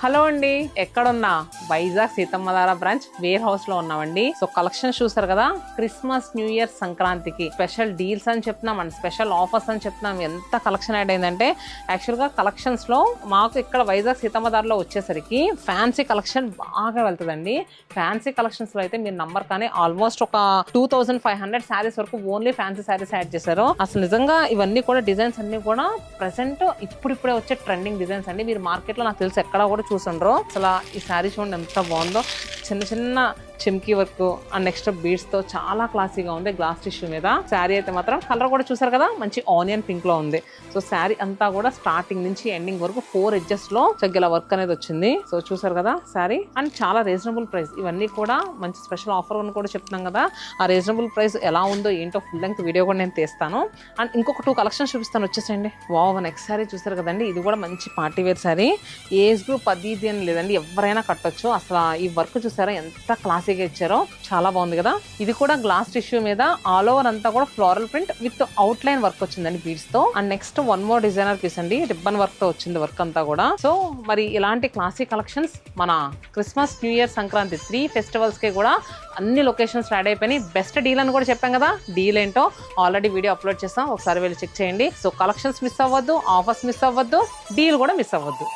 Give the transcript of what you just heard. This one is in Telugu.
హలో అండి, ఎక్కడున్నా Vizag Seethammadhara branch warehouse లో ఉన్నామండి. సో కలెక్షన్ చూసారు కదా, క్రిస్మస్ న్యూ ఇయర్ సంక్రాంతికి స్పెషల్ డీల్స్ అని చెప్తున్నాం అండ్ స్పెషల్ ఆఫర్స్ అని చెప్తున్నాం. ఎంత కలెక్షన్ యాడ్ అయిందంటే యాక్చువల్ గా కలెక్షన్స్ లో మాకు ఇక్కడ వైజాగ్ సీతమ్మధారలో వచ్చేసరికి ఫ్యాన్సీ కలెక్షన్ బాగా వెళ్తుందండి. ఫ్యాన్సీ కలెక్షన్స్ లో అయితే మీరు నంబర్ కానీ ఆల్మోస్ట్ ఒక 2500 శారీస్ వరకు ఓన్లీ ఫ్యాన్సీ శారీస్ యాడ్ చేశారు. అసలు నిజంగా ఇవన్నీ కూడా డిజైన్స్ అన్ని కూడా ప్రెసెంట్ ఇప్పుడిప్పుడే వచ్చే ట్రెండింగ్ డిజైన్స్ అండి. మీరు మార్కెట్ లో నాకు తెలిసి ఎక్కడ కూడా చూసుండ్రు. అసలు ఈ శారీ చూడండి ఎంత బాగుందో, చిన్న చిన్న చిమ్కీ వర్క్ అండ్ నెక్స్ట్ బీడ్స్ తో చాలా క్లాసీగా ఉంది. గ్లాస్ టిష్యూ మీద శారీ అయితే మాత్రం కలర్ కూడా చూసారు కదా, మంచి ఆనియన్ పింక్ లో ఉంది. సో శారీ అంతా కూడా స్టార్టింగ్ నుంచి ఎండింగ్ వరకు 4 edges లో చెగ్గల వర్క్ అనేది వచ్చింది. సో చూసారు కదా శారీ, అండ్ చాలా రీజనబుల్ ప్రైస్. ఇవన్నీ కూడా మంచి స్పెషల్ ఆఫర్ అని కూడా చెప్తున్నాం కదా. ఆ రీజనబుల్ ప్రైస్ ఎలా ఉందో ఏంటో ఫుల్ లెంగ్త్ వీడియో కూడా నేను తీస్తాను. అండ్ ఇంకొక 2 కలెక్షన్స్ చూపిస్తాను, వచ్చేసండి. వావ్, నెక్స్ట్ శారీ చూసారు కదండి, ఇది కూడా మంచి party wear sari. Age group 10 అని లేదండి, ఎవరైనా కట్టొచ్చు. అసలు ఈ వర్క్ చూసారా ఎంత క్లాసీగా ఇచ్చారో, చాలా బాగుంది కదా. ఇది కూడా గ్లాస్ టిష్యూ మీద ఆల్ ఓవర్ అంతా కూడా floral print with outline work వచ్చిందండి బీడ్స్ తో. And next one more designer piece అండి, రిబ్బన్ వర్క్ తో వచ్చింది వర్క్ అంతా కూడా. సో మరి ఇలాంటి క్లాసిక్ కలెక్షన్స్ మన Christmas new year Sankranti 3 festivals కి కూడా అన్ని లొకేషన్స్ యాడ్ అయిపోయినాయి. బెస్ట్ డీల్ అని కూడా చెప్పాం కదా, డీల్ ఏంటో ఆల్రెడీ వీడియో అప్లోడ్ చేస్తాం, ఒకసారి వెళ్ళి చెక్ చేయండి. సో కలెక్షన్స్ మిస్ అవ్వద్దు, ఆఫర్స్ మిస్ అవ్వద్దు, డీల్ కూడా మిస్ అవ్వద్దు.